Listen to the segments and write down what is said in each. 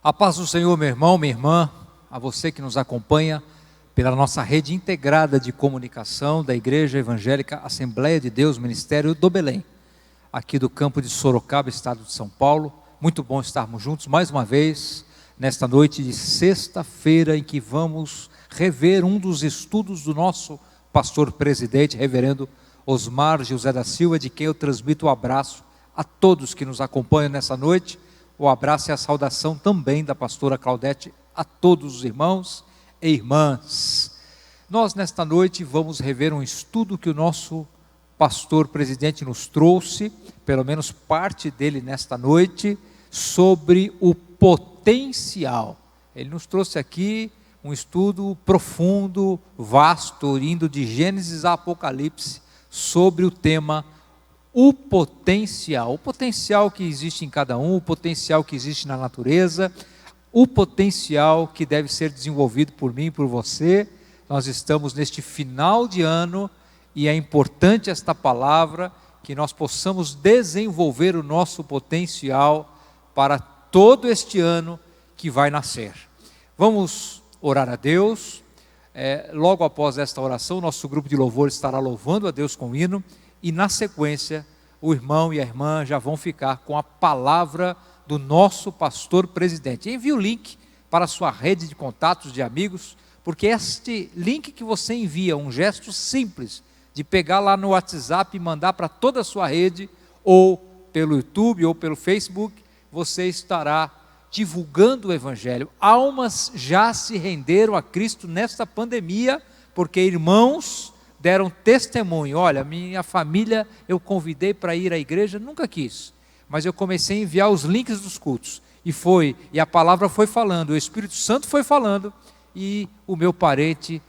A paz do Senhor, meu irmão, minha irmã, a você que nos acompanha pela nossa rede integrada de comunicação da Igreja Evangélica Assembleia de Deus, Ministério do Belém, aqui do campo de Sorocaba, estado de São Paulo. Muito bom estarmos juntos mais uma vez, nesta noite de sexta-feira, em que vamos rever um dos estudos do nosso pastor presidente, reverendo Osmar José da Silva, de quem eu transmito o abraço a todos que nos acompanham nessa noite. O abraço e a saudação também da pastora Claudete a todos os irmãos e irmãs. Nós nesta noite vamos rever um estudo que o nosso pastor presidente nos trouxe, pelo menos parte dele nesta noite, sobre o potencial. Ele nos trouxe aqui um estudo profundo, vasto, indo de Gênesis a Apocalipse, sobre o tema o potencial que existe em cada um, o potencial que existe na natureza, o potencial que deve ser desenvolvido por mim e por você. Nós estamos neste final de ano e é importante esta palavra, que nós possamos desenvolver o nosso potencial para todo este ano que vai nascer. Vamos orar a Deus. Logo após esta oração, nosso grupo de louvor estará louvando a Deus com hino. E na sequência, o irmão e a irmã já vão ficar com a palavra do nosso pastor presidente. Envie o link para a sua rede de contatos, de amigos, porque este link que você envia, um gesto simples, de pegar lá no WhatsApp e mandar para toda a sua rede, ou pelo YouTube, ou pelo Facebook, você estará divulgando o Evangelho. Almas já se renderam a Cristo nesta pandemia, porque irmãos deram testemunho. Olha, minha família eu convidei para ir à igreja, nunca quis, mas eu comecei a enviar os links dos cultos, e a palavra foi falando, o Espírito Santo foi falando, e o meu parente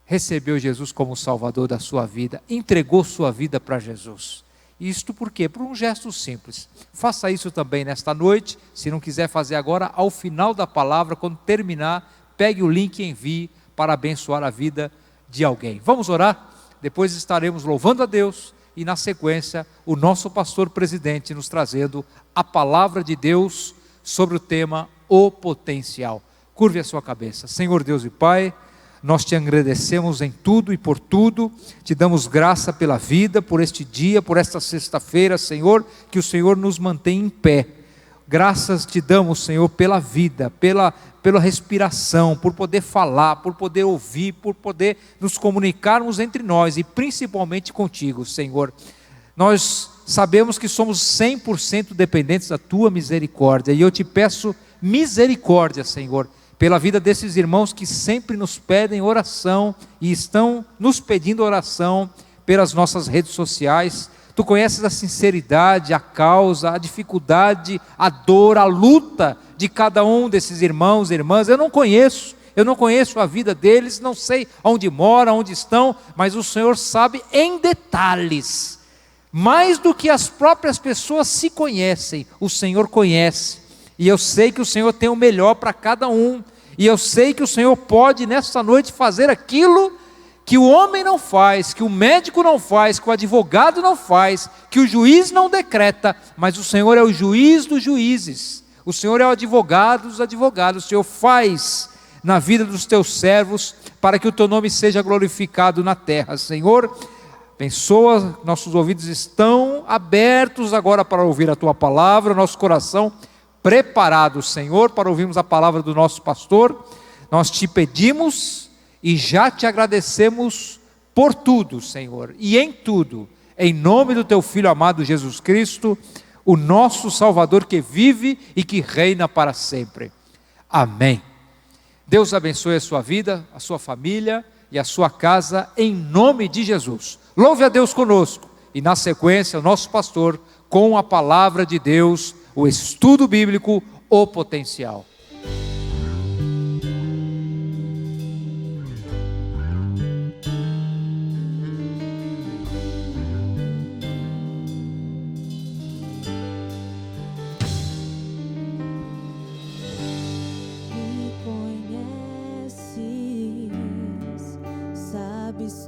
recebeu Jesus como Salvador da sua vida, entregou sua vida para Jesus. Isto por quê? Por um gesto simples. Faça isso também nesta noite. Se não quiser fazer agora, ao final da palavra, quando terminar, pegue o link e envie para abençoar a vida de alguém. Vamos orar? Depois estaremos louvando a Deus e na sequência o nosso pastor presidente nos trazendo a palavra de Deus sobre o tema o potencial. Curve a sua cabeça. Senhor Deus e Pai, nós te agradecemos em tudo e por tudo, te damos graça pela vida, por este dia, por esta sexta-feira, Senhor, que o Senhor nos mantém em pé. Graças te damos, Senhor, pela vida, pela respiração, por poder falar, por poder ouvir, por poder nos comunicarmos entre nós e principalmente contigo, Senhor. Nós sabemos que somos 100% dependentes da tua misericórdia e eu te peço misericórdia, Senhor, pela vida desses irmãos que sempre nos pedem oração e estão nos pedindo oração pelas nossas redes sociais. Tu conheces a sinceridade, a causa, a dificuldade, a dor, a luta de cada um desses irmãos e irmãs. Eu não conheço a vida deles, não sei onde moram, onde estão, mas o Senhor sabe em detalhes. Mais do que as próprias pessoas se conhecem, o Senhor conhece. E eu sei que o Senhor tem o melhor para cada um. E eu sei que o Senhor pode nesta noite fazer aquilo que o homem não faz, que o médico não faz, que o advogado não faz, que o juiz não decreta, mas o Senhor é o juiz dos juízes, o Senhor é o advogado dos advogados. O Senhor faz na vida dos teus servos, para que o teu nome seja glorificado na terra. Senhor, abençoa, nossos ouvidos estão abertos agora para ouvir a tua palavra, nosso coração preparado, Senhor, para ouvirmos a palavra do nosso pastor. Nós te pedimos e já te agradecemos por tudo, Senhor, e em tudo, em nome do teu Filho amado Jesus Cristo, o nosso Salvador que vive e que reina para sempre. Amém. Deus abençoe a sua vida, a sua família e a sua casa, em nome de Jesus. Louve a Deus conosco e na sequência o nosso pastor com a palavra de Deus, o estudo bíblico, o potencial.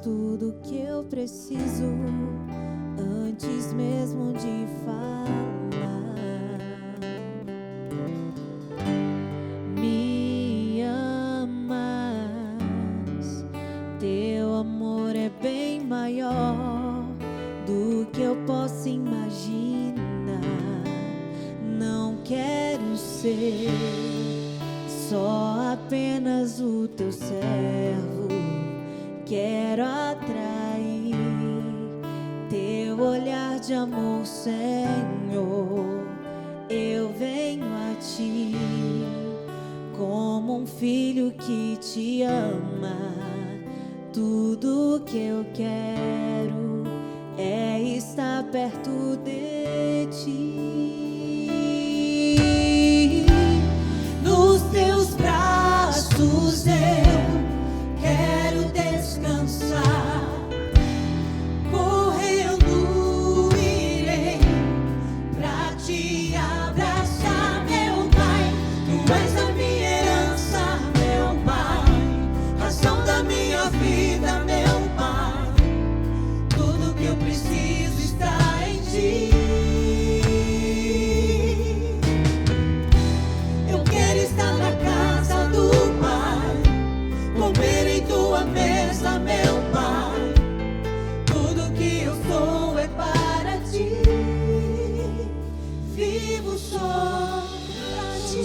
Tudo que eu preciso antes mesmo de falar. ser só apenas o teu servo. Quero atrair teu olhar de amor, Senhor. Eu venho a ti como um filho que te ama. Tudo que eu quero é estar perto de ti. Nos teus braços eu quero descansar. Correndo irei pra te abraçar, meu Pai. Tu és a minha herança, meu Pai, razão da minha vida, meu Pai. Tudo que eu preciso está em ti. Eu quero estar na casa do Pai, comer em tua mesa, meu Pai. Tudo que eu sou é para ti. Vivo só para ti.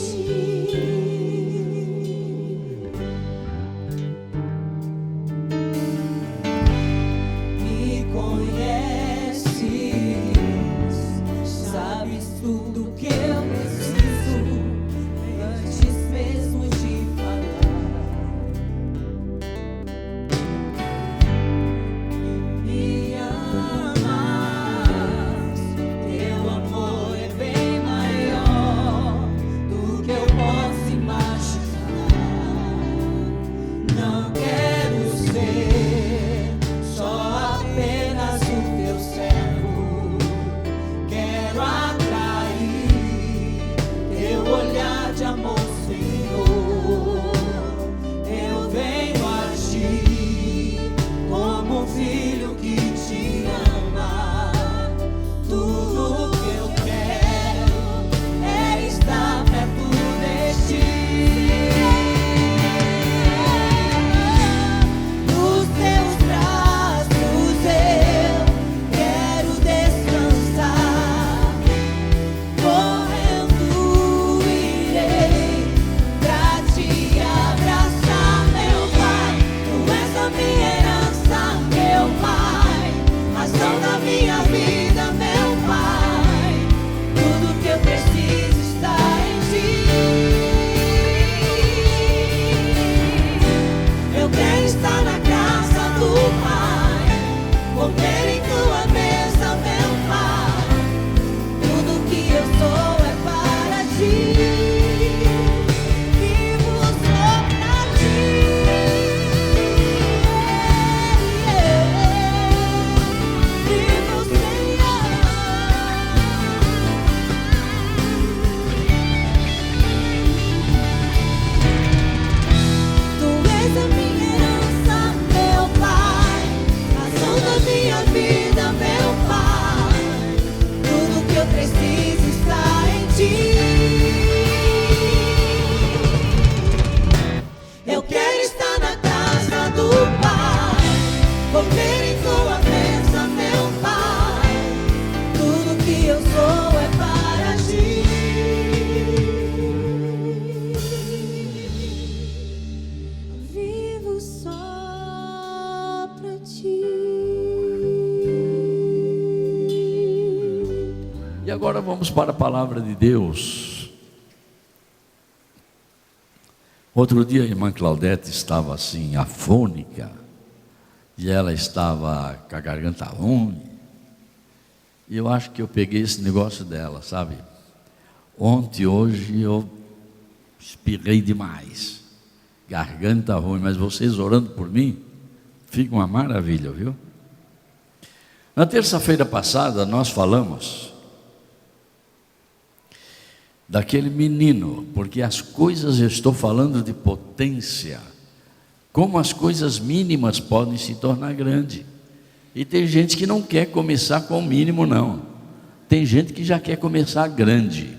Me conheces, sabes tudo que eu preciso antes mesmo de falar. Me amas, teu amor é bem maior do que eu posso imaginar. Não quero ser só apenas o teu servo. Quero atrair teu olhar de amor, Senhor. Eu venho a ti como um filho que te ama. Tudo que eu quero é estar perto de ti. Nos teus braços eu quero descansar. Correndo irei pra te abraçar, meu Pai. Tu és a minha herança, meu Pai, razão da minha vida, meu Pai. Tudo que eu preciso está em ti. Eu quero estar na casa do Pai, comer em tua mesa, meu Pai. Tudo que eu sou é para ti. Vivo só pra ti. Vivo sem Tu és a minha herança, meu Pai, razão da minha vida, meu Pai. Tudo que eu preciso está em ti. Eu quero estar na casa do Pai, comer em tua mesa, meu Pai. Tudo que eu sou é para ti. Vivo só pra ti. E agora vamos para a palavra de Deus. Outro dia a irmã Claudete estava assim, afônica, e ela estava com a garganta ruim. E eu acho que eu peguei esse negócio dela, sabe? Ontem, hoje eu espirrei demais, garganta ruim, mas vocês orando por mim, fica uma maravilha, viu? Na terça-feira passada nós falamos daquele menino, porque as coisas, eu estou falando de potência, como as coisas mínimas podem se tornar grandes. E tem gente que não quer começar com o mínimo, não. Tem gente que já quer começar grande.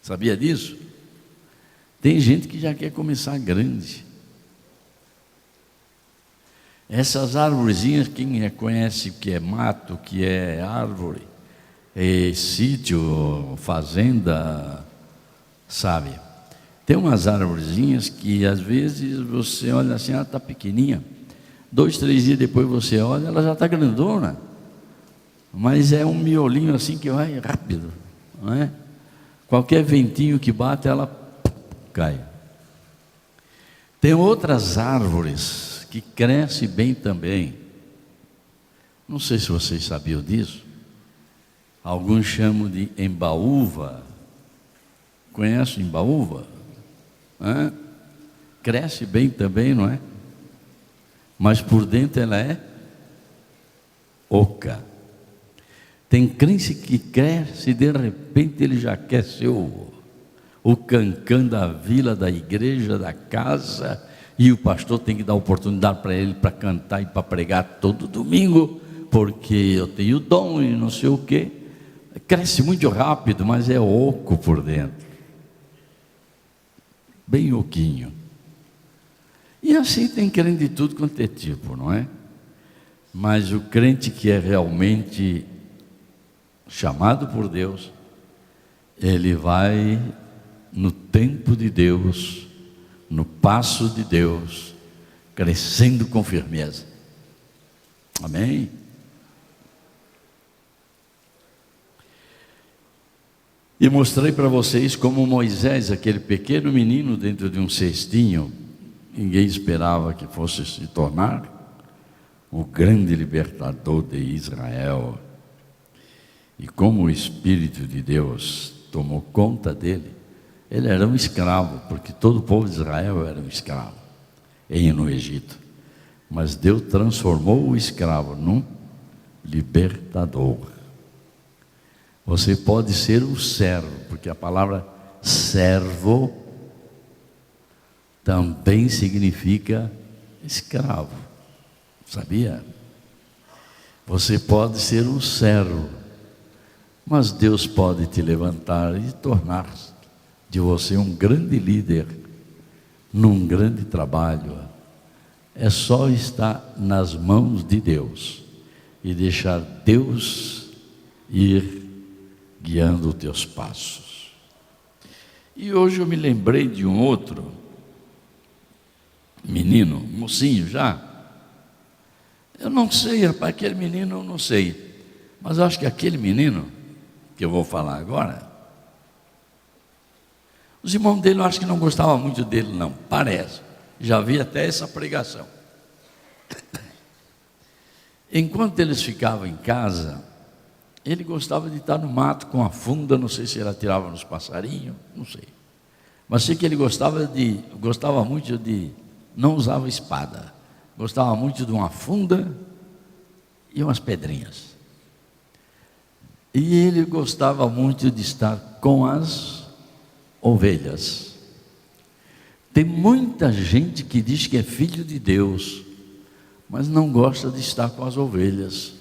Sabia disso? Tem gente que já quer começar grande. Essas árvorezinhas, quem conhece o que é mato, o que é árvore, sítio, fazenda, sabe? Tem umas árvorezinhas que às vezes você olha assim, ela está pequenininha, 2, 3 dias depois você olha, ela já está grandona, mas é um miolinho assim que vai rápido, não é? Qualquer ventinho que bate, ela cai. Tem outras árvores que crescem bem também. Não sei se vocês sabiam disso. Alguns chamam de embaúva. Conhece embaúva? Cresce bem também, não é? Mas por dentro ela é oca. Tem crente que cresce e de repente ele já quer ser o cancã da vila, da igreja, da casa, e o pastor tem que dar oportunidade para ele para cantar e para pregar todo domingo, porque eu tenho dom e não sei o quê. Cresce muito rápido, mas é oco por dentro, bem oquinho. E assim tem crente de tudo quanto é tipo, não é? Mas o crente que é realmente chamado por Deus, ele vai no tempo de Deus, no passo de Deus, crescendo com firmeza. Amém? E mostrei para vocês como Moisés, aquele pequeno menino dentro de um cestinho, ninguém esperava que fosse se tornar o grande libertador de Israel. E como o Espírito de Deus tomou conta dele, ele era um escravo, porque todo o povo de Israel era um escravo no Egito. Mas Deus transformou o escravo num libertador. Você pode ser um servo, porque a palavra servo também significa escravo. Sabia? Você pode ser um servo, mas Deus pode te levantar e tornar de você um grande líder, num grande trabalho. É só estar nas mãos de Deus e deixar Deus ir guiando os teus passos. E hoje eu me lembrei de um outro menino, mocinho já. Eu não sei, rapaz, aquele menino eu não sei, mas eu acho que aquele menino que eu vou falar agora, os irmãos dele eu acho que não gostavam muito dele não, parece. Já vi até essa pregação. Enquanto eles ficavam em casa, ele gostava de estar no mato com a funda, não sei se ele atirava nos passarinhos, não sei. Mas sei que ele gostava muito de, não usava espada, gostava muito de uma funda e umas pedrinhas. E ele gostava muito de estar com as ovelhas. Tem muita gente que diz que é filho de Deus, mas não gosta de estar com as ovelhas.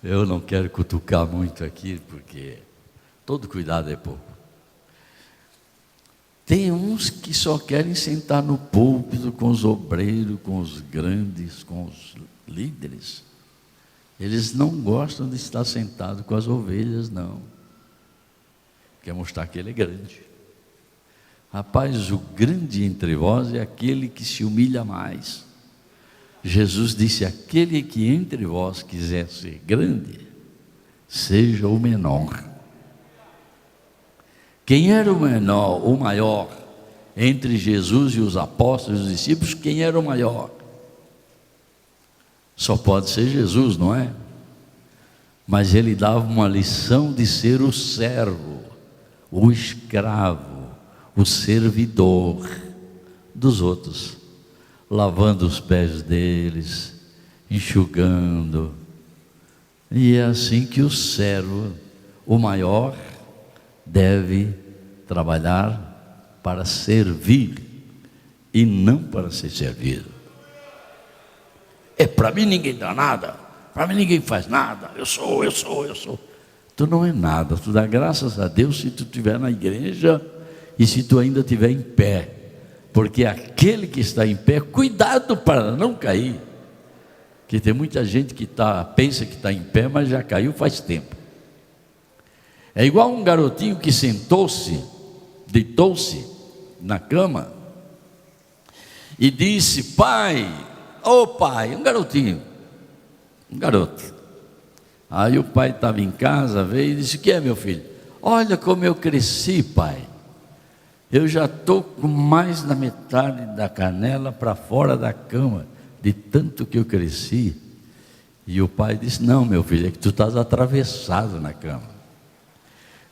Eu não quero cutucar muito aqui, porque todo cuidado é pouco. Tem uns que só querem sentar no púlpito com os obreiros, com os grandes, com os líderes. Eles não gostam de estar sentado com as ovelhas, não. Quer mostrar que ele é grande. Rapaz, o grande entre vós é aquele que se humilha mais. Jesus disse: aquele que entre vós quiser ser grande, seja o menor. Quem era o menor, o maior, entre Jesus e os apóstolos e os discípulos? Quem era o maior? Só pode ser Jesus, não é? Mas ele dava uma lição de ser o servo, o escravo, o servidor dos outros, lavando os pés deles, enxugando. E é assim que o servo, o maior, deve trabalhar para servir e não para ser servido. Para mim ninguém dá nada, para mim ninguém faz nada, eu sou. Tu não é nada, tu dá graças a Deus se tu estiver na igreja e se tu ainda estiver em pé, porque aquele que está em pé, cuidado para não cair, Que tem muita gente que pensa que está em pé, mas já caiu faz tempo. É igual um garotinho que deitou-se na cama e disse: pai, ô pai, um garoto. Aí o pai estava em casa, veio e disse: o que é, meu filho? Olha como eu cresci, pai. Eu já estou com mais da metade da canela para fora da cama, de tanto que eu cresci. E o pai disse: não, meu filho, é que tu estás atravessado na cama.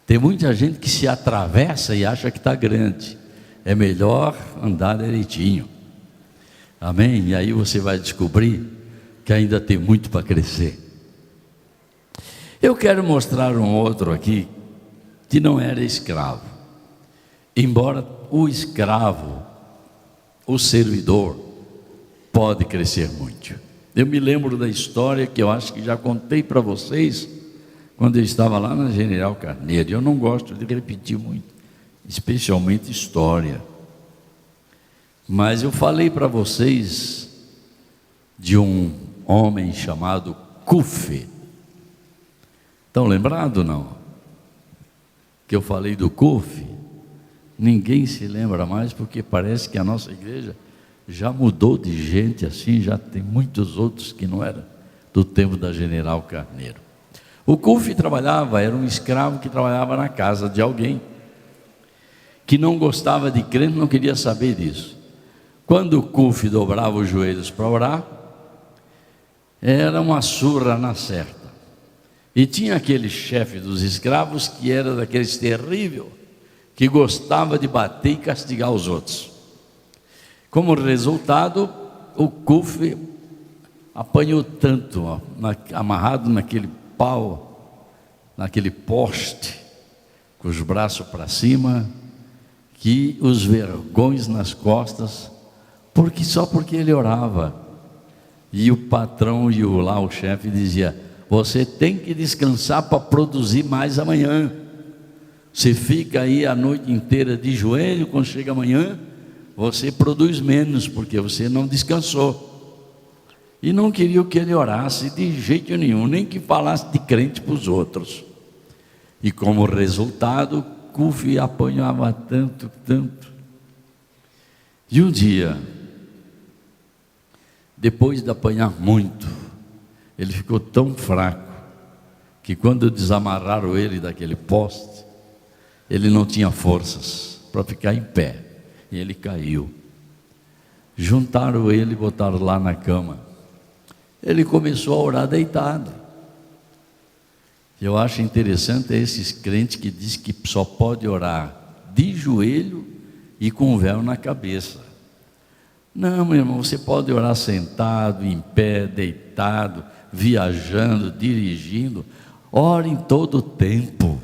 Tem muita gente que se atravessa e acha que está grande. É melhor andar direitinho. Amém? E aí você vai descobrir que ainda tem muito para crescer. Eu quero mostrar um outro aqui que não era escravo. Embora o escravo, o servidor, pode crescer muito. Eu me lembro da história que eu acho que já contei para vocês quando eu estava lá na General Carneiro. Eu não gosto de repetir muito, especialmente história. Mas eu falei para vocês de um homem chamado Cufi. Estão lembrados, não? Que eu falei do Cufi? Ninguém se lembra mais, porque parece que a nossa igreja já mudou de gente assim, já tem muitos outros que não eram do tempo da General Carneiro. O Cufi era um escravo que trabalhava na casa de alguém que não gostava de crente, não queria saber disso. Quando o Cufi dobrava os joelhos para orar, era uma surra na certa. E tinha aquele chefe dos escravos que era daqueles terrível, que gostava de bater e castigar os outros. Como resultado, o Cufi apanhou tanto, amarrado naquele pau, naquele poste, com os braços para cima, que os vergões nas costas, só porque ele orava. E o patrão e o chefe dizia: você tem que descansar para produzir mais amanhã. Você fica aí a noite inteira de joelho, quando chega amanhã, você produz menos, porque você não descansou. E não queria que ele orasse de jeito nenhum, nem que falasse de crente para os outros. E como resultado, Cufi apanhava tanto. E um dia, depois de apanhar muito, ele ficou tão fraco, que quando desamarraram ele daquele poste, ele não tinha forças para ficar em pé, e ele caiu. Juntaram ele e botaram lá na cama. Ele começou a orar deitado. Eu acho interessante esses crentes que dizem que só pode orar de joelho e com o véu na cabeça. Não, meu irmão, você pode orar sentado, em pé, deitado, viajando, dirigindo. Ore em todo o tempo,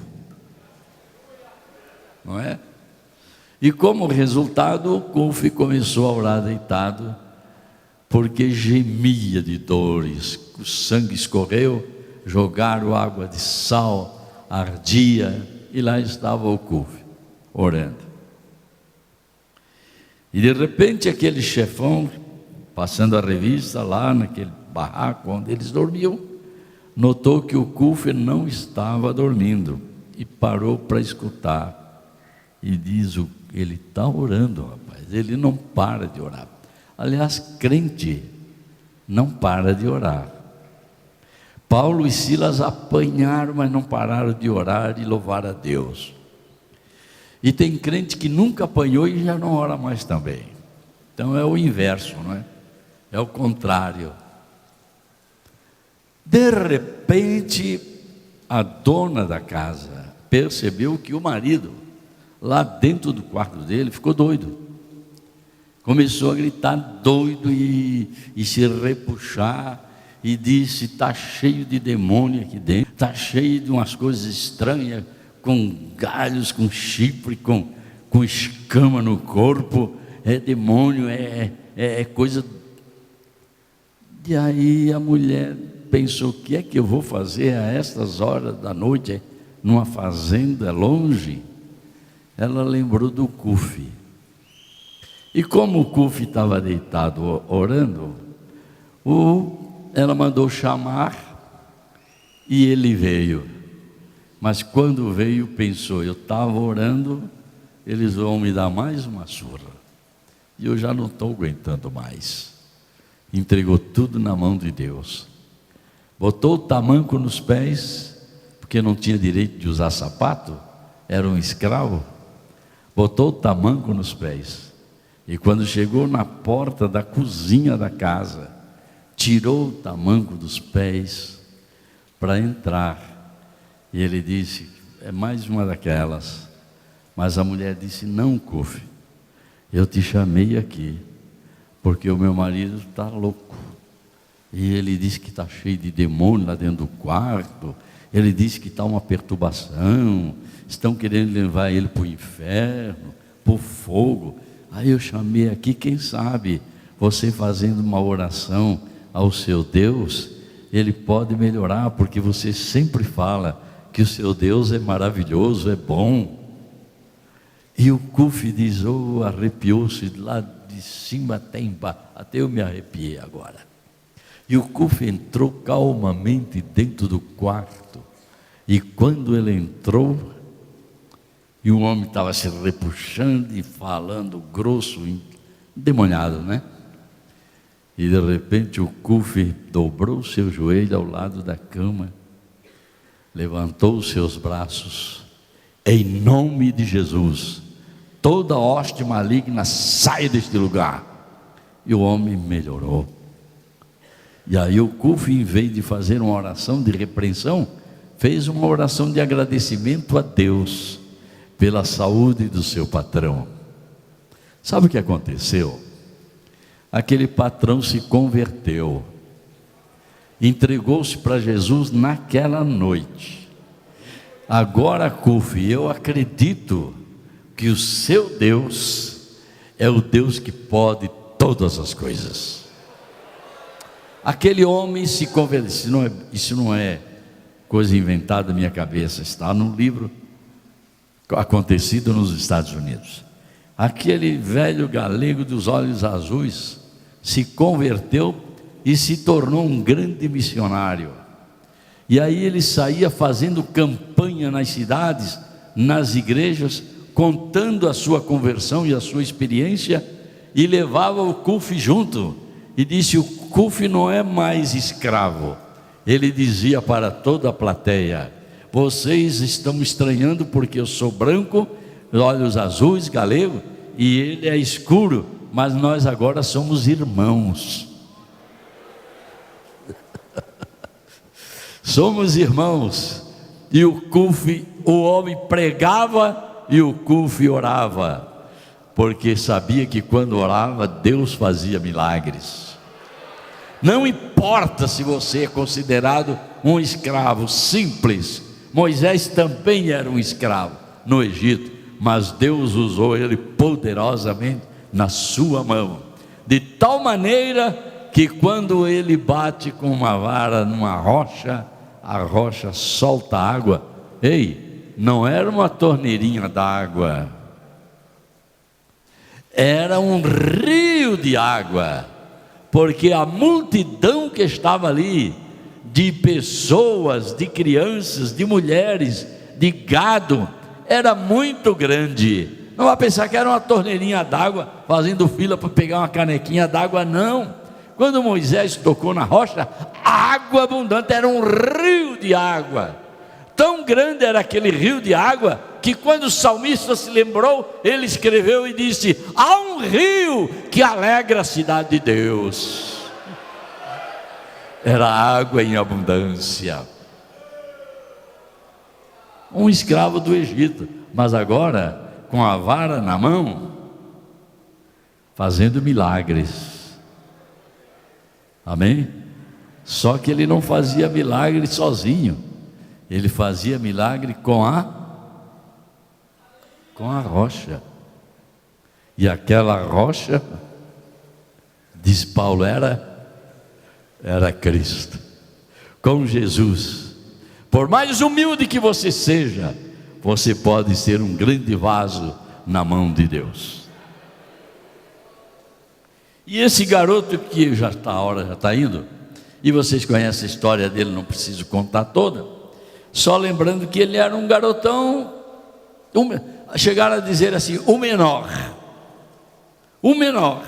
não é? E como resultado, o Cufi começou a orar deitado, porque gemia de dores, o sangue escorreu, jogaram água de sal, ardia, e lá estava o Cufi, orando. E de repente aquele chefão, passando a revista lá naquele barraco onde eles dormiam, notou que o Cufi não estava dormindo, e parou para escutar. E diz: ele está orando, rapaz, ele não para de orar. Aliás, crente não para de orar. Paulo e Silas apanharam, mas não pararam de orar e louvar a Deus. E tem crente que nunca apanhou e já não ora mais também. Então é o inverso, não é? É o contrário. De repente, a dona da casa percebeu que o marido, lá dentro do quarto dele, ficou doido. Começou a gritar doido e se repuxar, e disse: está cheio de demônio aqui dentro, está cheio de umas coisas estranhas, com galhos, com chifre, com escama no corpo, é demônio, é coisa. E aí a mulher pensou: o que é que eu vou fazer a estas horas da noite, numa fazenda longe? Ela lembrou do Cufi. E como o Cufi estava deitado orando, o ela mandou chamar e ele veio. Mas quando veio, pensou: eu estava orando, eles vão me dar mais uma surra. E eu já não estou aguentando mais. Entregou tudo na mão de Deus. Botou o tamanco nos pés, porque não tinha direito de usar sapato, era um escravo. Botou o tamanco nos pés. E quando chegou na porta da cozinha da casa, tirou o tamanco dos pés para entrar. E ele disse: é mais uma daquelas. Mas a mulher disse: não, Cufi, eu te chamei aqui porque o meu marido está louco. E ele disse que está cheio de demônio lá dentro do quarto. Ele disse que está uma perturbação. Estão querendo levar ele para o inferno, para o fogo. Aí eu chamei aqui, quem sabe você fazendo uma oração ao seu Deus, ele pode melhorar, porque você sempre fala que o seu Deus é maravilhoso, é bom. E o Cufi diz: oh, arrepiou-se lá de cima até embaixo, até eu me arrepiei agora. E o Cufi entrou calmamente dentro do quarto, e quando ele entrou, e o homem estava se repuxando e falando grosso, endemoniado, né? E de repente o Cufi dobrou o seu joelho ao lado da cama, levantou os seus braços: em nome de Jesus, toda hoste maligna sai deste lugar. E o homem melhorou. E aí o Cufi, em vez de fazer uma oração de repreensão, fez uma oração de agradecimento a Deus pela saúde do seu patrão. Sabe o que aconteceu? Aquele patrão se converteu, entregou-se para Jesus naquela noite. Agora, Cufi, eu acredito que o seu Deus é o Deus que pode todas as coisas. Aquele homem se converteu. Isso não é coisa inventada da minha cabeça, está num livro acontecido nos Estados Unidos. Aquele velho galego dos olhos azuis se converteu e se tornou um grande missionário. E aí ele saía fazendo campanha nas cidades, nas igrejas, contando a sua conversão e a sua experiência, e levava o Cufi junto, e disse: o Cufi não é mais escravo. Ele dizia para toda a plateia: vocês estão me estranhando porque eu sou branco, olhos azuis, galego, e ele é escuro, mas nós agora somos irmãos. Somos irmãos. E o Cufi, o homem pregava e o Cufi orava, porque sabia que quando orava, Deus fazia milagres. Não importa se você é considerado um escravo simples. Moisés também era um escravo no Egito, mas Deus usou ele poderosamente na sua mão, de tal maneira que quando ele bate com uma vara numa rocha, a rocha solta água. Ei, não era uma torneirinha d'água, era um rio de água, porque a multidão que estava ali, de pessoas, de crianças, de mulheres, de gado, era muito grande. Não vai pensar que era uma torneirinha d'água, fazendo fila para pegar uma canequinha d'água, não. Quando Moisés tocou na rocha, água abundante, era um rio de água. Tão grande era aquele rio de água, que quando o salmista se lembrou, ele escreveu e disse: há um rio que alegra a cidade de Deus. Era água em abundância. Um escravo do Egito, mas agora com a vara na mão, fazendo milagres. Amém? Só que ele não fazia milagre sozinho, ele fazia milagre com a rocha. E aquela rocha, diz Paulo, era Cristo. Com Jesus, por mais humilde que você seja, você pode ser um grande vaso na mão de Deus. E esse garoto, que já está, a hora já está indo, E vocês conhecem a história dele, não preciso contar toda. Só lembrando que ele era um garotão, chegaram a dizer assim, o menor. O menor.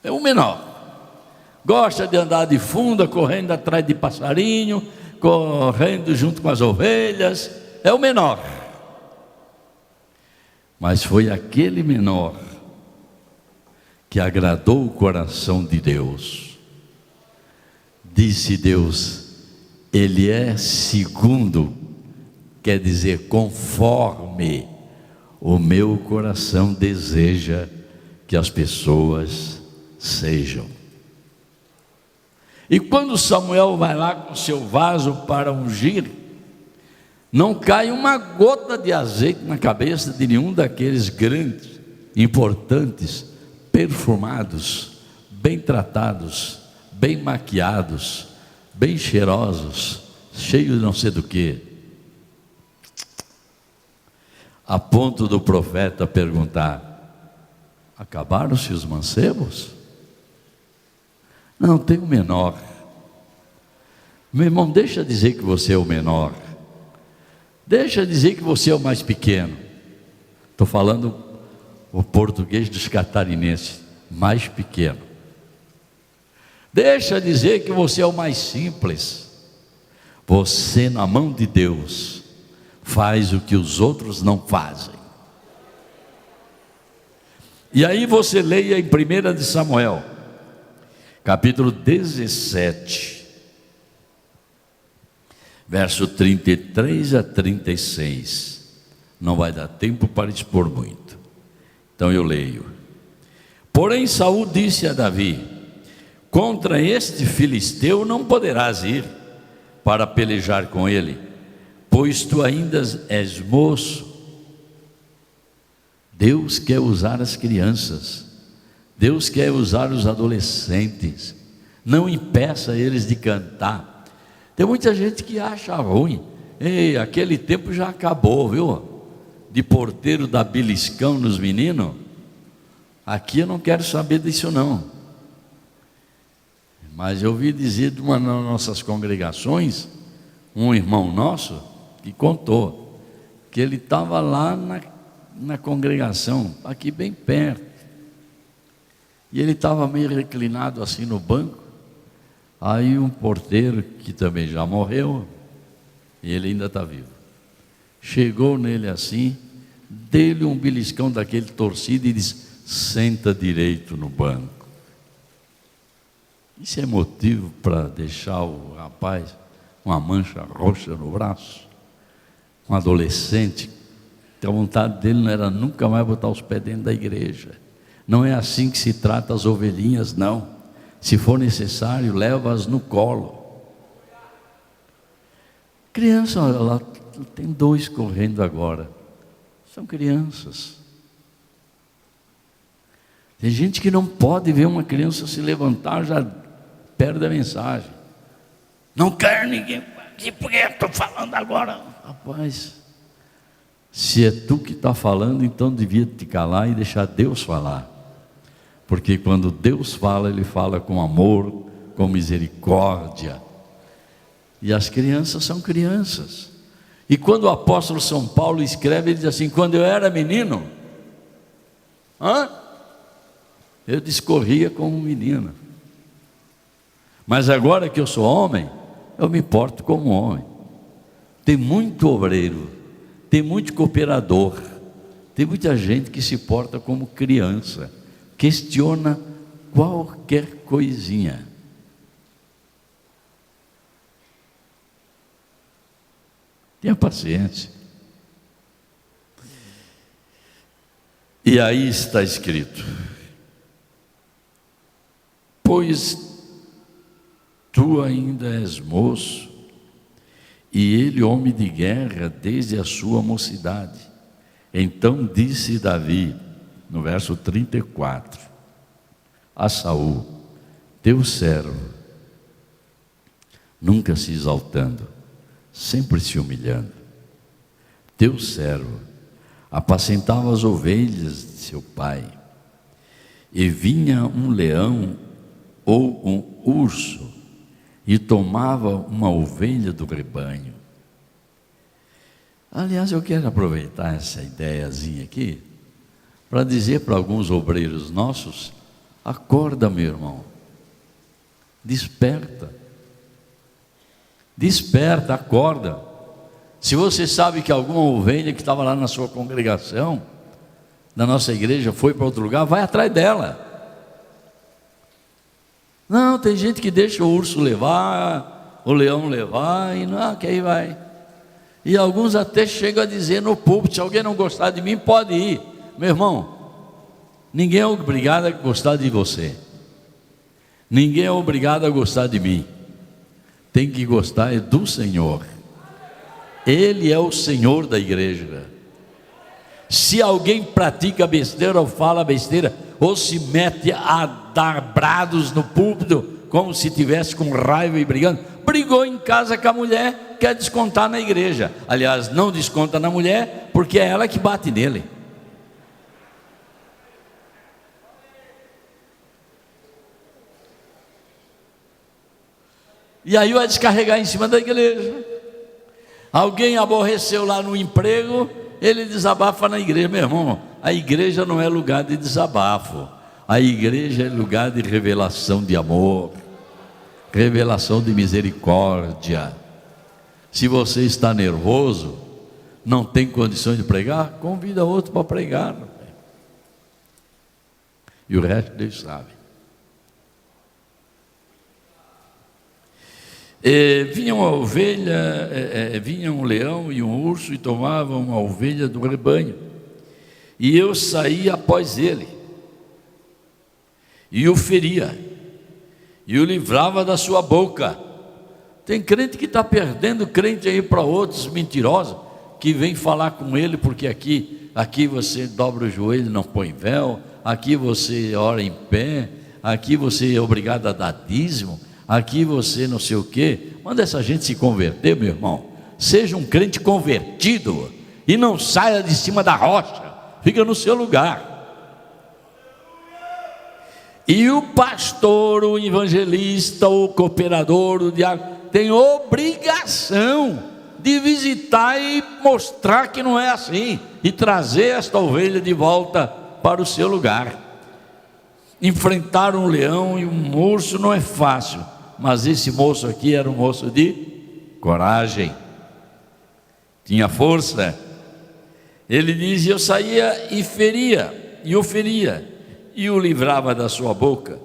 É o menor. Gosta de andar de funda, correndo atrás de passarinho, correndo junto com as ovelhas. É o menor. Mas foi aquele menor que agradou o coração de Deus. Disse Deus, ele é segundo, quer dizer, conforme o meu coração deseja que as pessoas sejam. E quando Samuel vai lá com seu vaso para ungir, não cai uma gota de azeite na cabeça de nenhum daqueles grandes, importantes, perfumados, bem tratados, bem maquiados, bem cheirosos, cheios de não sei do que, a ponto do profeta perguntar, acabaram-se os mancebos? Não, tem o menor. Meu irmão, deixa dizer que você é o menor, deixa dizer que você é o mais pequeno. Estou falando o português dos catarinenses, mais pequeno. Deixa dizer que você é o mais simples. Você, na mão de Deus, faz o que os outros não fazem. E aí você leia em 1 de Samuel, capítulo 17, verso 33 a 36. Não vai dar tempo para expor muito, então eu leio. Porém Saul disse a Davi, contra este filisteu não poderás ir para pelejar com ele, pois tu ainda és moço. Deus quer usar as crianças, Deus quer usar os adolescentes. Não impeça eles de cantar. Tem muita gente que acha ruim. Ei, aquele tempo já acabou, viu? De porteiro dar beliscão nos meninos. Aqui eu não quero saber disso não. Mas eu ouvi dizer de uma das nossas congregações, um irmão nosso, que contou, que ele estava lá na congregação, aqui bem perto, e ele estava meio reclinado assim no banco, aí um porteiro, que também já morreu, e ele ainda está vivo, chegou nele assim, deu-lhe um beliscão daquele torcido e disse, senta direito no banco. Isso é motivo para deixar o rapaz uma mancha roxa no braço? Um adolescente, que a vontade dele não era nunca mais botar os pés dentro da igreja. Não é assim que se trata as ovelhinhas, não. Se for necessário, leva-as no colo. Criança, lá tem 2 correndo agora. São crianças. Tem gente que não pode ver uma criança se levantar, já perde a mensagem. Não quer ninguém. Por que eu estou falando agora? Rapaz, se é tu que está falando, então devia te calar e deixar Deus falar. Porque quando Deus fala, Ele fala com amor, com misericórdia. E as crianças são crianças. E quando o apóstolo São Paulo escreve, ele diz assim, quando eu era menino, eu discorria como um menino. Mas agora que eu sou homem, eu me porto como homem. Tem muito obreiro, tem muito cooperador, tem muita gente que se porta como criança, questiona qualquer coisinha. Tenha paciência. E aí está escrito, pois tu ainda és moço, e ele homem de guerra desde a sua mocidade. Então disse Davi, no verso 34, a Saul, teu servo, nunca se exaltando, sempre se humilhando. Teu servo apacentava as ovelhas de seu pai, e vinha um leão ou um urso e tomava uma ovelha do rebanho. Aliás, eu quero aproveitar essa ideiazinha aqui para dizer para alguns obreiros nossos: acorda, meu irmão, desperta, desperta, acorda. Se você sabe que alguma ovelha que estava lá na sua congregação, na nossa igreja, foi para outro lugar, vai atrás dela. Não, tem gente que deixa o urso levar, o leão levar, e não, que aí vai. E alguns até chegam a dizer no púlpito: se alguém não gostar de mim, pode ir. Meu irmão, ninguém é obrigado a gostar de você, ninguém é obrigado a gostar de mim. Tem que gostar é do Senhor. Ele é o Senhor da igreja. Se alguém pratica besteira ou fala besteira, ou se mete a dar brados no púlpito, como se tivesse com raiva e brigando, brigou em casa com a mulher, quer descontar na igreja. Aliás, não desconta na mulher, porque é ela que bate nele. E aí vai descarregar em cima da igreja. Alguém aborreceu lá no emprego, ele desabafa na igreja. Meu irmão, a igreja não é lugar de desabafo, a igreja é lugar de revelação de amor, revelação de misericórdia. Se você está nervoso, não tem condições de pregar, convida outro para pregar, e o resto Deus sabe. Vinha uma ovelha, vinha um leão e um urso e tomavam uma ovelha do rebanho, e eu saía após ele e o feria e o livrava da sua boca. Tem crente que está perdendo crente aí para outros mentirosos, que vem falar com ele, porque aqui você dobra o joelho, não põe véu, aqui você ora em pé, aqui você é obrigado a dar dízimo, aqui você não sei o quê. Manda essa gente se converter, meu irmão. Seja um crente convertido e não saia de cima da rocha, fica no seu lugar. E o pastor, o evangelista, o cooperador, o diácono, tem obrigação de visitar e mostrar que não é assim, e trazer esta ovelha de volta para o seu lugar. Enfrentar um leão e um urso não é fácil, mas esse moço aqui era um moço de coragem, tinha força. Ele diz: eu saía e feria, e o feria, e o livrava da sua boca.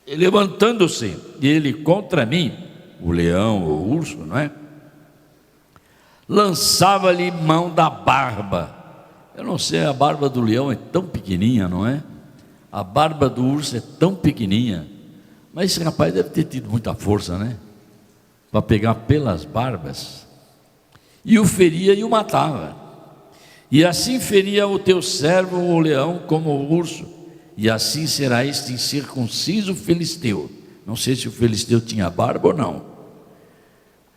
E levantando-se ele contra mim, o leão, o urso, não é? Lançava-lhe mão da barba. Eu não sei, a barba do leão é tão pequenininha, não é? A barba do urso é tão pequenininha, mas esse rapaz deve ter tido muita força, né? Para pegar pelas barbas. E o feria e o matava. E assim feria o teu servo, o leão, como o urso. E assim será este incircunciso filisteu. Não sei se o filisteu tinha barba ou não.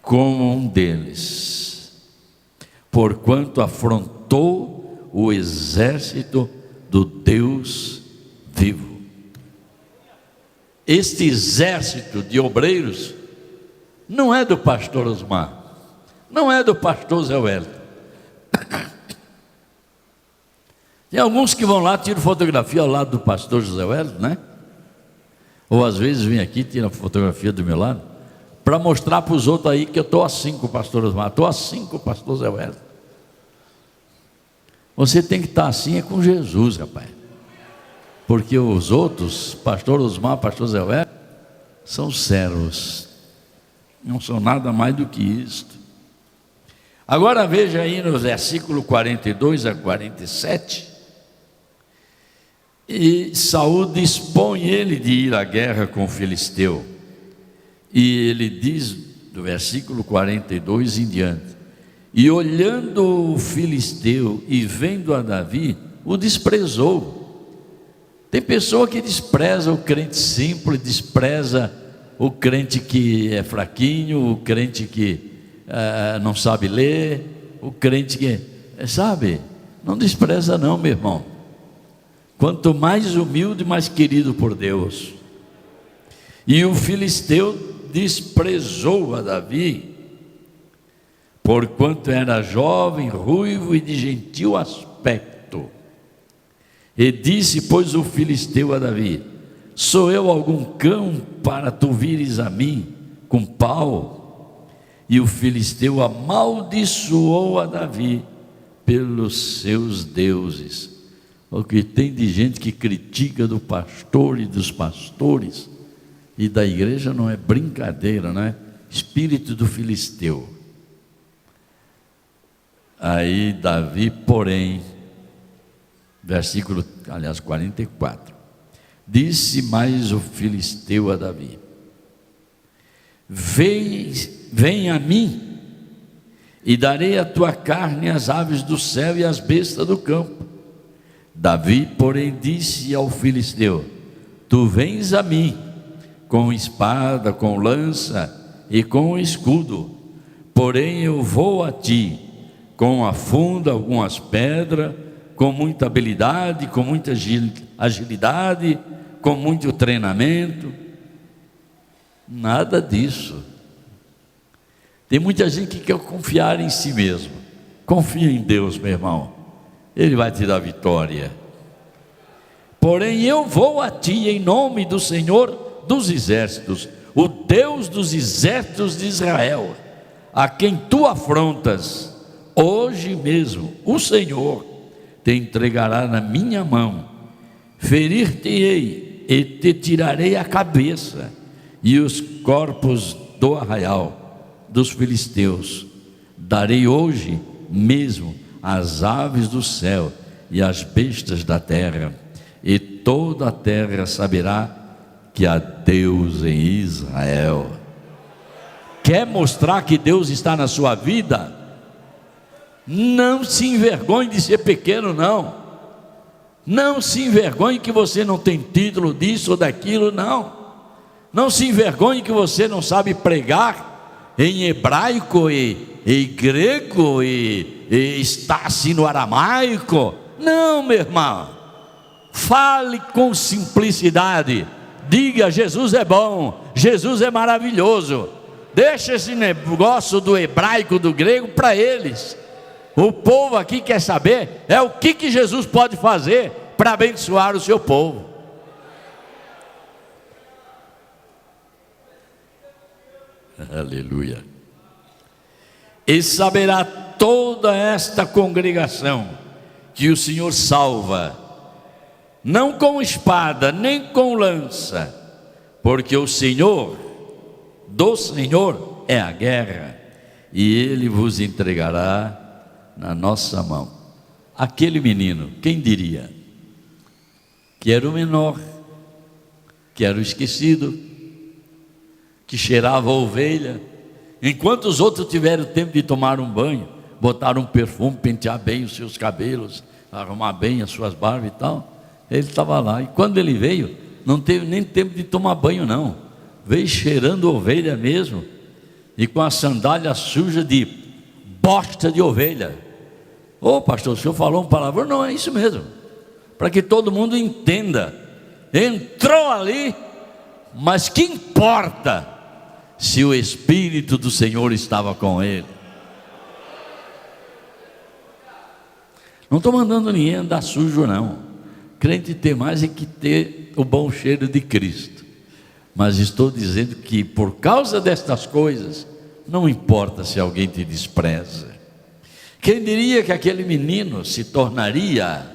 Como um deles. Porquanto afrontou o exército do Deus vivo. Este exército de obreiros não é do pastor Osmar, não é do pastor Zé Wellington. Tem alguns que vão lá, tiram fotografia ao lado do pastor José Wellington, né? Ou às vezes vem aqui, tira fotografia do meu lado, para mostrar para os outros aí que eu estou assim com o pastor Osmar, estou assim com o pastor Zé Wellington. Você tem que estar assim é com Jesus, rapaz. Porque os outros, pastor Osmar, pastor Zé Wellington, são servos, não são nada mais do que isto. Agora veja aí no versículo 42 a 47, e Saul dispõe ele de ir à guerra com o filisteu, e ele diz, do versículo 42 em diante: e olhando o filisteu e vendo a Davi, o desprezou. Tem pessoa que despreza o crente simples, despreza o crente que é fraquinho, o crente que não sabe ler, o crente que, sabe, não despreza não, meu irmão. Quanto mais humilde, mais querido por Deus. E o filisteu desprezou a Davi, porquanto era jovem, ruivo e de gentil aspecto. E disse, pois, o filisteu a Davi: sou eu algum cão para tu vires a mim com pau? E o filisteu amaldiçoou a Davi pelos seus deuses. O que tem de gente que critica do pastor e dos pastores e da igreja não é brincadeira, não é? Espírito do filisteu. Aí Davi, porém, versículo, 44, disse mais o filisteu a Davi: vem a mim, e darei a tua carne às aves do céu e às bestas do campo. Davi, porém, disse ao filisteu: tu vens a mim com espada, com lança e com escudo, porém eu vou a ti com a funda, algumas pedras, com muita habilidade, com muita agilidade, com muito treinamento. Nada disso. Tem muita gente que quer confiar em si mesmo. Confia em Deus, meu irmão, Ele vai te dar vitória. Porém eu vou a ti em nome do Senhor dos exércitos, o Deus dos exércitos de Israel, a quem tu afrontas. Hoje mesmo o Senhor te entregará na minha mão, ferir-te-ei e te tirarei a cabeça e os corpos do arraial dos filisteus. Darei hoje mesmo as aves do céu e as bestas da terra, e toda a terra saberá que há Deus em Israel. Quer mostrar que Deus está na sua vida? Não se envergonhe de ser pequeno, não. Não se envergonhe que você não tem título disso ou daquilo, não. Não se envergonhe que você não sabe pregar em hebraico e grego e está assim no aramaico. Não, meu irmão. Fale com simplicidade. Diga: Jesus é bom, Jesus é maravilhoso. Deixa esse negócio do hebraico, do grego para eles. O povo aqui quer saber é o que Jesus pode fazer para abençoar o seu povo. Aleluia. E saberá toda esta congregação que o Senhor salva, não com espada, nem com lança, porque o Senhor, do Senhor é a guerra, e Ele vos entregará na nossa mão. Aquele menino, quem diria? Que era o menor, que era o esquecido, que cheirava a ovelha, enquanto os outros tiveram tempo de tomar um banho, botar um perfume, pentear bem os seus cabelos, arrumar bem as suas barbas e tal, ele estava lá. E quando ele veio, não teve nem tempo de tomar banho, não. Veio cheirando ovelha mesmo, e com a sandália suja de bosta de ovelha. Ô pastor, o senhor falou um palavrão? Não, é isso mesmo, para que todo mundo entenda. Entrou ali, mas que importa se o Espírito do Senhor estava com ele? Não estou mandando ninguém andar sujo, não. Crente tem mais é que ter o bom cheiro de Cristo. Mas estou dizendo que por causa destas coisas, não importa se alguém te despreza. Quem diria que aquele menino se tornaria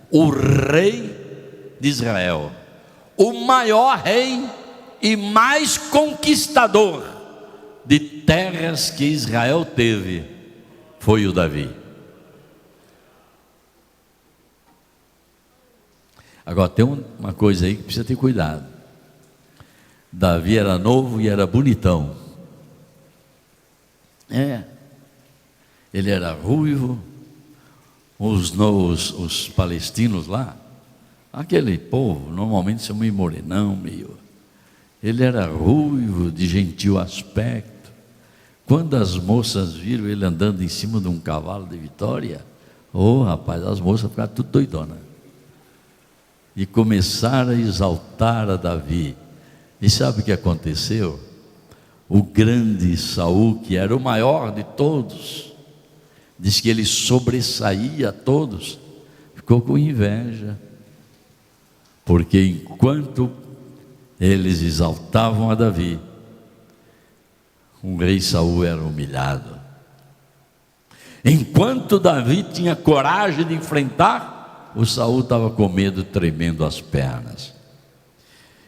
o rei de Israel, o maior rei e mais conquistador de terras que Israel teve, foi o Davi. Agora tem uma coisa aí que precisa ter cuidado. Davi era novo e era bonitão. Ele era ruivo. Os palestinos lá, aquele povo normalmente são meio morenão, ele era ruivo, de gentil aspecto. Quando as moças viram ele andando em cima de um cavalo de vitória, rapaz, as moças ficaram tudo doidonas e começaram a exaltar a Davi. E sabe o que aconteceu? O grande Saul, que era o maior de todos, diz que ele sobressaía a todos, ficou com inveja, porque enquanto eles exaltavam a Davi, o rei Saul era humilhado. Enquanto Davi tinha coragem de enfrentar, o Saul estava com medo, tremendo as pernas.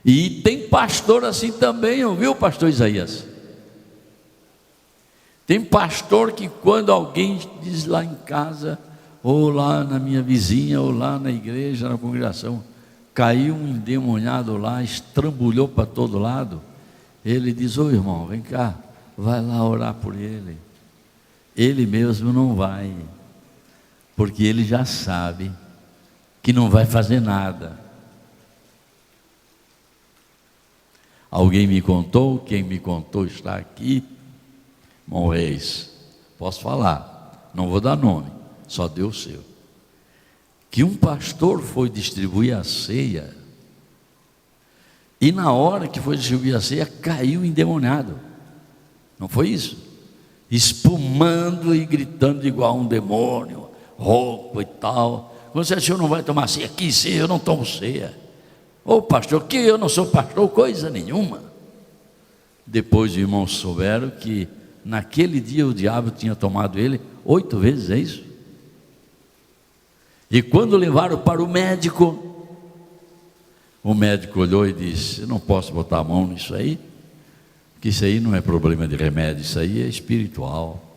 E tem pastor assim também, ouviu, pastor Isaías? Tem pastor que quando alguém diz lá em casa, ou lá na minha vizinha, ou lá na igreja, na congregação, caiu um endemoniado lá, estrambulhou para todo lado, ele diz: ô irmão, vem cá, vai lá orar por ele. Ele mesmo não vai, porque ele já sabe que não vai fazer nada. Alguém me contou, quem me contou está aqui, irmão Reis, posso falar, não vou dar nome, só Deus seu, que um pastor foi distribuir a ceia, e na hora que foi distribuir a ceia, caiu endemoniado. Não foi isso? Espumando e gritando igual um demônio, rouco e tal. Você acha que eu não vai tomar ceia? Que ceia? Eu não tomo ceia. Ô pastor, que eu não sou pastor, coisa nenhuma. Depois os irmãos souberam que naquele dia o diabo tinha tomado ele 8 vezes, é isso? E quando levaram para o médico olhou e disse: eu não posso botar a mão nisso aí, porque isso aí não é problema de remédio, isso aí é espiritual.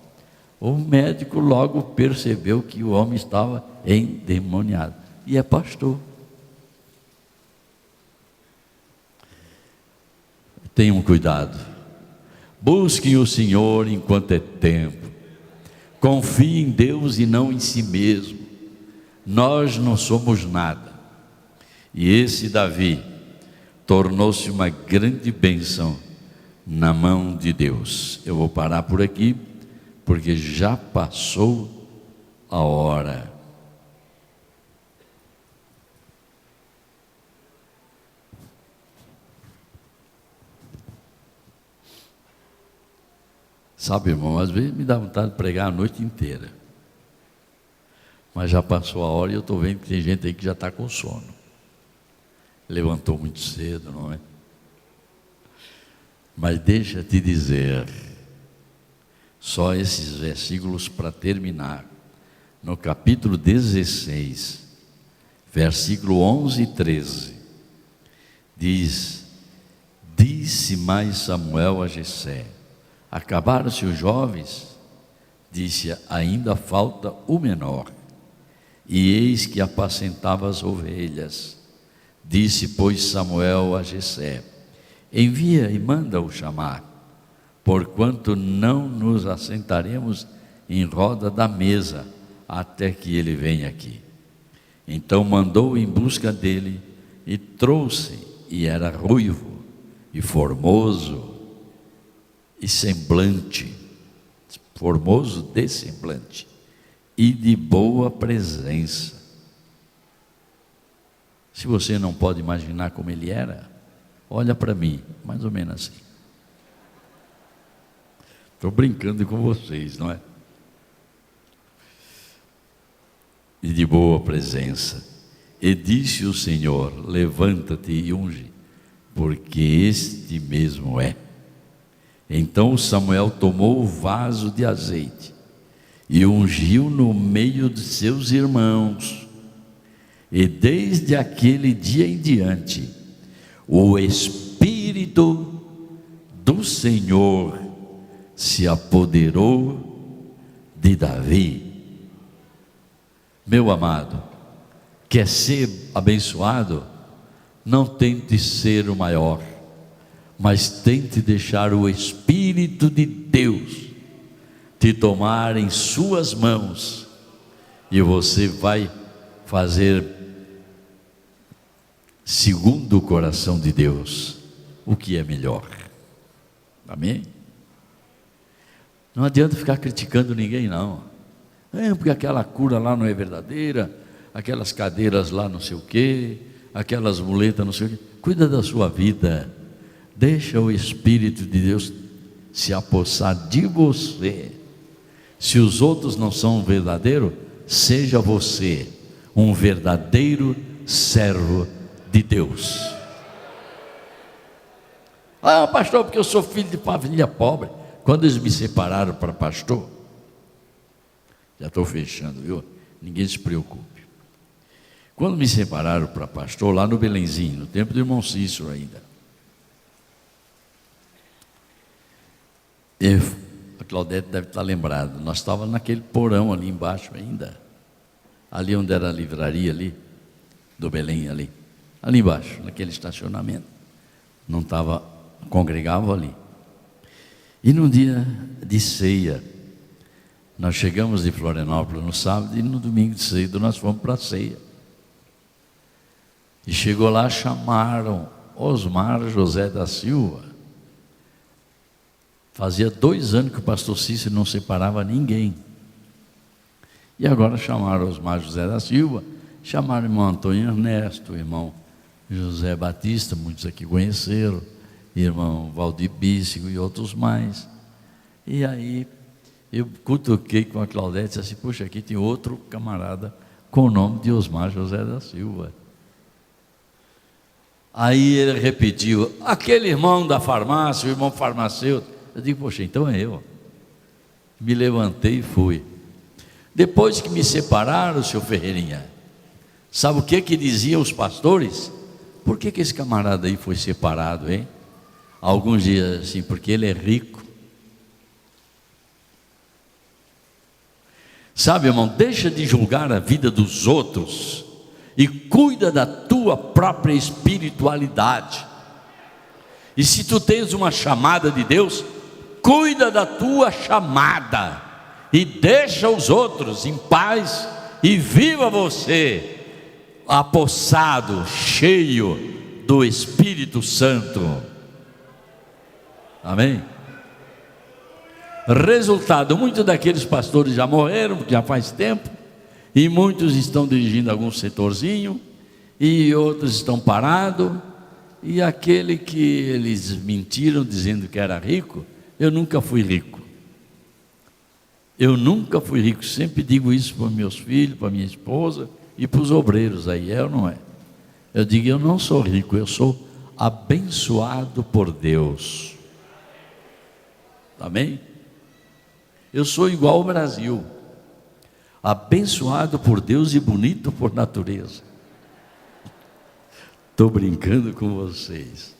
O médico logo percebeu que o homem estava endemoniado, e é pastor. Tenham cuidado, busquem o Senhor enquanto é tempo, confiem em Deus e não em si mesmo. Nós não somos nada, e esse Davi tornou-se uma grande bênção na mão de Deus. Eu vou parar por aqui, porque já passou a hora. Sabe, irmão, às vezes me dá vontade de pregar a noite inteira, mas já passou a hora e eu estou vendo que tem gente aí que já está com sono, levantou muito cedo, não é? Mas deixa te dizer, só esses versículos para terminar, no capítulo 16, versículo 11 e 13, diz: disse mais Samuel a Jessé: acabaram-se os jovens? Disse: ainda falta o menor. E eis que apacentava as ovelhas. Disse, pois, Samuel a Jessé: envia e manda-o chamar, porquanto não nos assentaremos em roda da mesa até que ele venha aqui. Então mandou em busca dele e trouxe, e era ruivo e formoso e semblante, formoso de semblante e de boa presença. Se você não pode imaginar como ele era, olha para mim, mais ou menos assim. Estou brincando com vocês, não é? E de boa presença. E disse o Senhor: levanta-te e unge, porque este mesmo é. Então Samuel tomou o vaso de azeite e ungiu no meio de seus irmãos. E desde aquele dia em diante, o Espírito do Senhor se apoderou de Davi. Meu amado, quer ser abençoado? Não tente ser o maior, mas tente deixar o Espírito de Deus te tomar em suas mãos, e você vai fazer segundo o coração de Deus o que é melhor. Amém? Não adianta ficar criticando ninguém, não. Porque aquela cura lá não é verdadeira, aquelas cadeiras lá não sei o quê, aquelas muletas não sei o quê. Cuida da sua vida. Deixa o Espírito de Deus se apossar de você. Se os outros não são verdadeiros, seja você um verdadeiro servo de Deus. Ah, pastor, porque eu sou filho de família pobre. Quando eles me separaram para pastor, já estou fechando, viu? Ninguém se preocupe. Quando me separaram para pastor, lá no Belenzinho, no tempo do irmão Cícero ainda, a Claudete deve estar lembrada, nós estávamos naquele porão ali embaixo ainda, ali onde era a livraria ali, do Belém ali embaixo, naquele estacionamento, não estava, congregava ali. E num dia de ceia, nós chegamos de Florianópolis no sábado e no domingo de cedo nós fomos para a ceia. E chegou lá, chamaram Osmar José da Silva. Fazia 2 anos que o pastor Cícero não separava ninguém. E agora chamaram Osmar José da Silva, chamaram o irmão Antônio Ernesto, o irmão José Batista, muitos aqui conheceram, irmão Valdir Bíssigo e outros mais. E aí eu cutuquei com a Claudete e disse assim: puxa, aqui tem outro camarada com o nome de Osmar José da Silva. Aí ele repetiu: aquele irmão da farmácia, o irmão farmacêutico. Eu digo: poxa, então é eu. Me levantei e fui. Depois que me separaram, seu Ferreirinha, sabe o que diziam os pastores? Por que esse camarada aí foi separado, hein? Alguns diziam assim: porque ele é rico. Sabe, irmão, deixa de julgar a vida dos outros e cuida da tua própria espiritualidade. E se tu tens uma chamada de Deus, cuida da tua chamada e deixa os outros em paz e viva você apossado, cheio do Espírito Santo. Amém? Resultado, muitos daqueles pastores já morreram, já faz tempo, e muitos estão dirigindo algum setorzinho, e outros estão parados, e aquele que eles mentiram dizendo que era rico, eu nunca fui rico. Eu nunca fui rico, sempre digo isso para meus filhos, para minha esposa e para os obreiros aí, é ou não é? Eu digo: eu não sou rico, eu sou abençoado por Deus. Amém? Eu sou igual ao Brasil, abençoado por Deus e bonito por natureza. Estou brincando com vocês.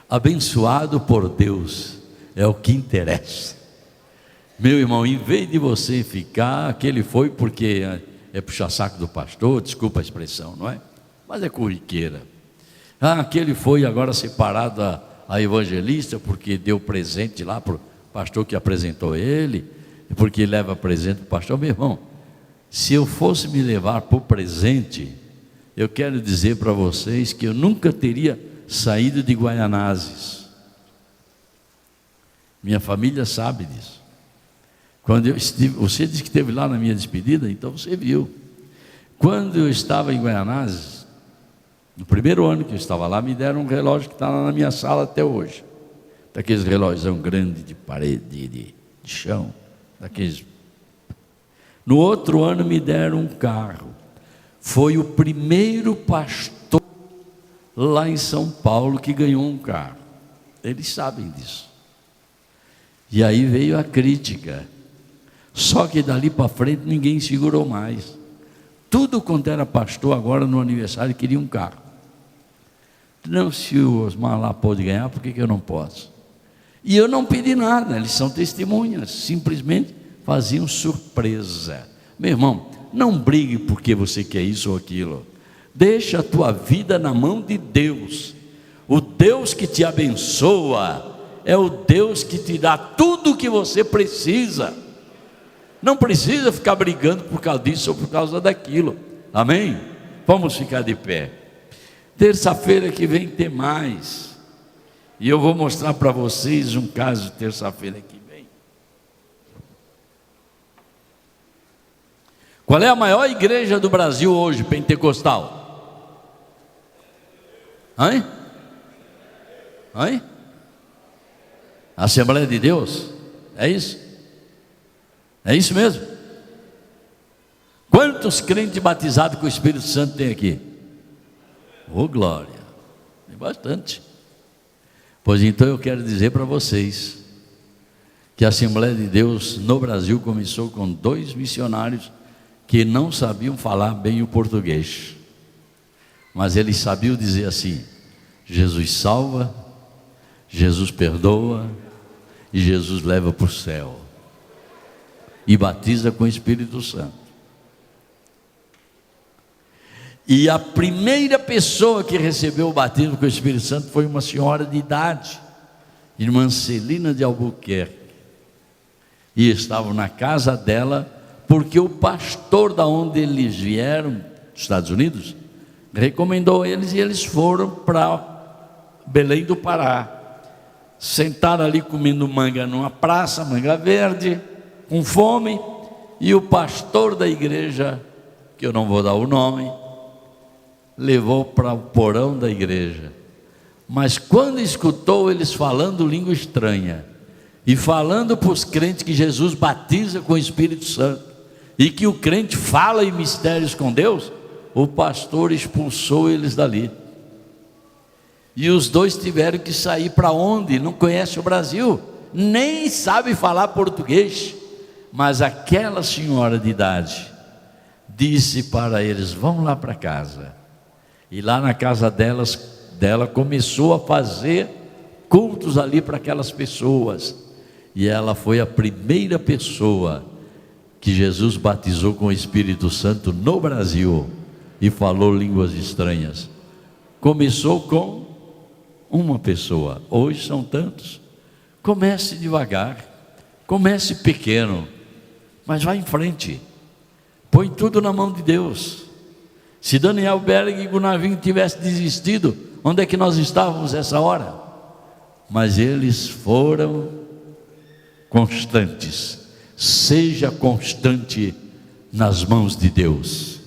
Abençoado por Deus é o que interessa. Meu irmão, em vez de você ficar, aquele foi porque é puxar saco do pastor, desculpa a expressão, não é? Mas é corriqueira. Aquele foi agora separado a evangelista porque deu presente lá para o pastor que apresentou ele, porque leva presente para o pastor. Meu irmão, se eu fosse me levar por presente, eu quero dizer para vocês que eu nunca teria saído de Guaianazes. Minha família sabe disso. Quando eu estive, você disse que esteve lá na minha despedida, então você viu. Quando eu estava em Guaianazes, no primeiro ano que eu estava lá, me deram um relógio que está lá na minha sala até hoje. Daqueles relógios grandes de parede, de chão, daqueles. No outro ano me deram um carro. Foi o primeiro pastor lá em São Paulo que ganhou um carro. Eles sabem disso. E aí veio a crítica. Só que dali para frente ninguém segurou mais. Tudo quanto era pastor agora no aniversário queria um carro. Não, se o Osmar lá pode ganhar, por que eu não posso? E eu não pedi nada, eles são testemunhas, simplesmente faziam surpresa. Meu irmão, não brigue porque você quer isso ou aquilo. Deixa a tua vida na mão de Deus. O Deus que te abençoa é o Deus que te dá tudo o que você precisa. Não precisa ficar brigando por causa disso ou por causa daquilo. Amém? Vamos ficar de pé. Terça-feira que vem tem mais. E eu vou mostrar para vocês um caso terça-feira que vem. Qual é a maior igreja do Brasil hoje, pentecostal? Hein? Hein? Assembleia de Deus? É isso? É isso mesmo? Quantos crentes batizados com o Espírito Santo tem aqui? Oh, glória! Tem bastante. Pois então eu quero dizer para vocês que a Assembleia de Deus no Brasil começou com 2 missionários que não sabiam falar bem o português, mas eles sabiam dizer assim: Jesus salva, Jesus perdoa e Jesus leva para o céu e batiza com o Espírito Santo. E a primeira pessoa que recebeu o batismo com o Espírito Santo foi uma senhora de idade, irmã Celina de Albuquerque, e estavam na casa dela, porque o pastor da onde eles vieram, dos Estados Unidos, recomendou eles, e eles foram para Belém do Pará. Sentaram ali comendo manga numa praça, manga verde, com fome, e o pastor da igreja, que eu não vou dar o nome, levou para o porão da igreja. Mas quando escutou eles falando língua estranha, e falando para os crentes que Jesus batiza com o Espírito Santo, e que o crente fala em mistérios com Deus, o pastor expulsou eles dali. E os 2 tiveram que sair para onde? Não conhece o Brasil, nem sabe falar português. Mas aquela senhora de idade disse para eles: vão lá para casa. E lá na casa dela começou a fazer cultos ali para aquelas pessoas. E ela foi a primeira pessoa que Jesus batizou com o Espírito Santo no Brasil e falou línguas estranhas. Começou com uma pessoa, hoje são tantos. Comece devagar, comece pequeno, mas vá em frente, põe tudo na mão de Deus. Se Daniel Berg e Gunavinho tivessem desistido, onde é que nós estávamos essa hora? Mas eles foram constantes. Seja constante nas mãos de Deus.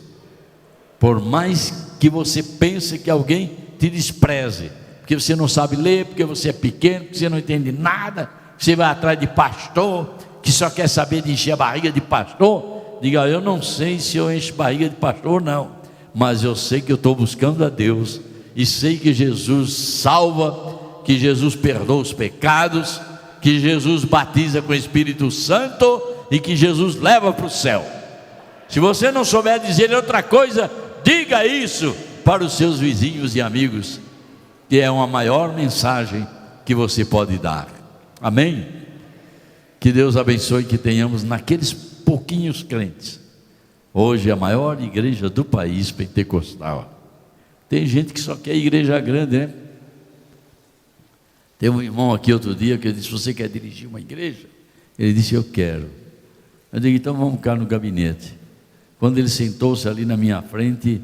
Por mais que você pense que alguém te despreze, porque você não sabe ler, porque você é pequeno, porque você não entende nada, você vai atrás de pastor, que só quer saber de encher a barriga de pastor, diga: eu não sei se eu encho barriga de pastor ou não, mas eu sei que eu estou buscando a Deus, e sei que Jesus salva, que Jesus perdoa os pecados, que Jesus batiza com o Espírito Santo e que Jesus leva para o céu. Se você não souber dizer outra coisa, diga isso para os seus vizinhos e amigos, que é uma maior mensagem que você pode dar. Amém? Que Deus abençoe, que tenhamos naqueles pouquinhos crentes, hoje a maior igreja do país pentecostal. Tem gente que só quer igreja grande, né? Tem um irmão aqui outro dia que eu disse: você quer dirigir uma igreja? Ele disse: eu quero. Eu digo: então vamos ficar no gabinete. Quando ele sentou-se ali na minha frente,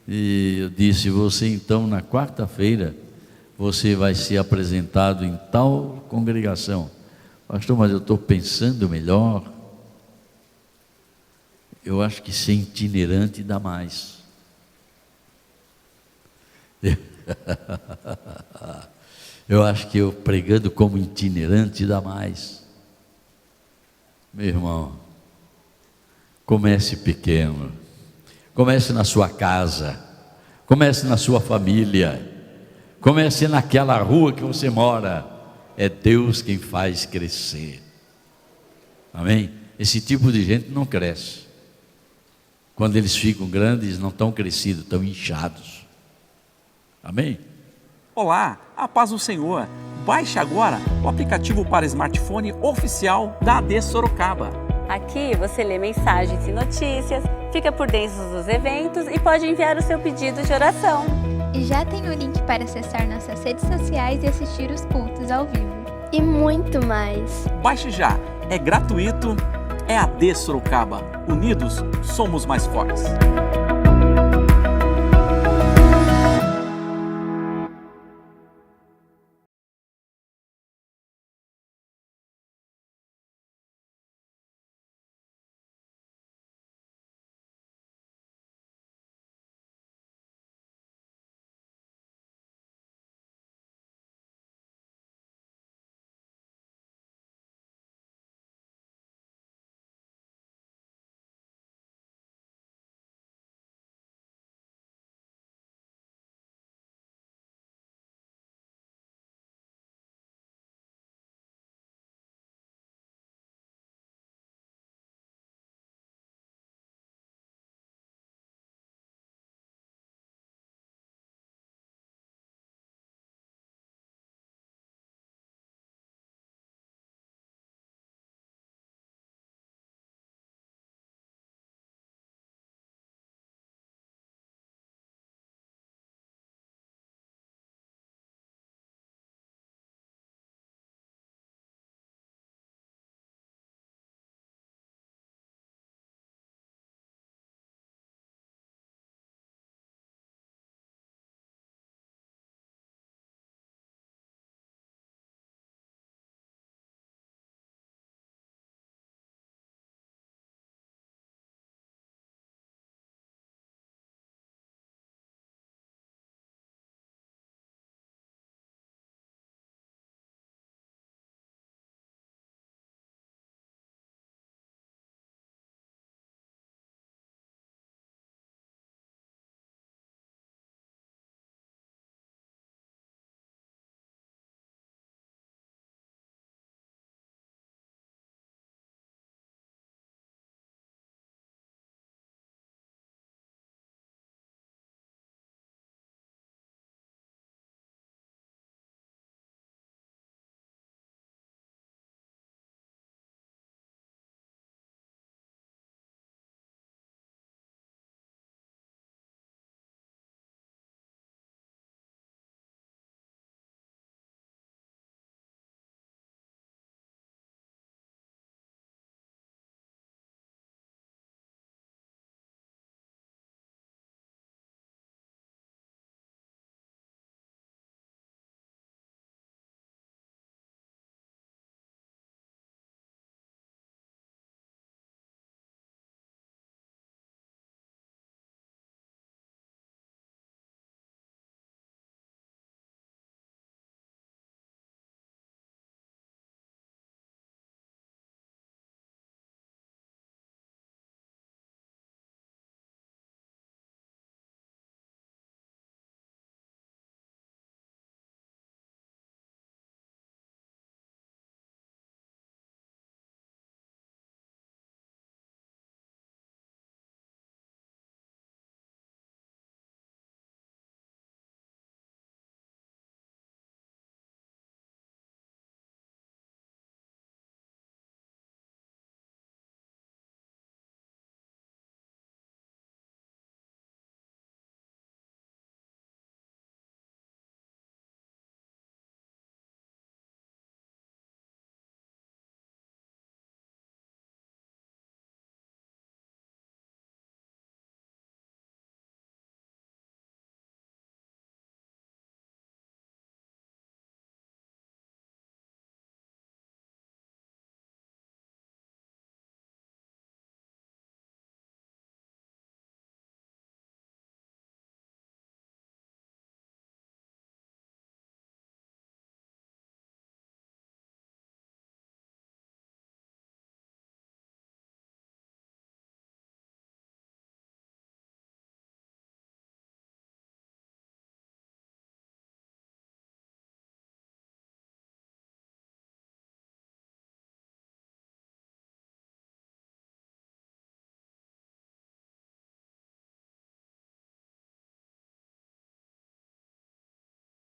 e eu disse: você então na quarta-feira você vai ser apresentado em tal congregação. Pastor, mas eu estou pensando melhor, eu acho que ser itinerante dá mais. Eu acho que eu pregando como itinerante dá mais. Meu irmão, comece pequeno, comece na sua casa, comece na sua família, comece naquela rua que você mora. É Deus quem faz crescer. Amém? Esse tipo de gente não cresce. Quando eles ficam grandes, não estão crescidos, estão inchados. Amém? Olá, a paz do Senhor. Baixe agora o aplicativo para smartphone oficial da AD Sorocaba. Aqui você lê mensagens e notícias, fica por dentro dos eventos e pode enviar o seu pedido de oração. E já tem o link para acessar nossas redes sociais e assistir os cultos ao vivo. E muito mais. Baixe já, é gratuito, é AD Sorocaba. Unidos, somos mais fortes.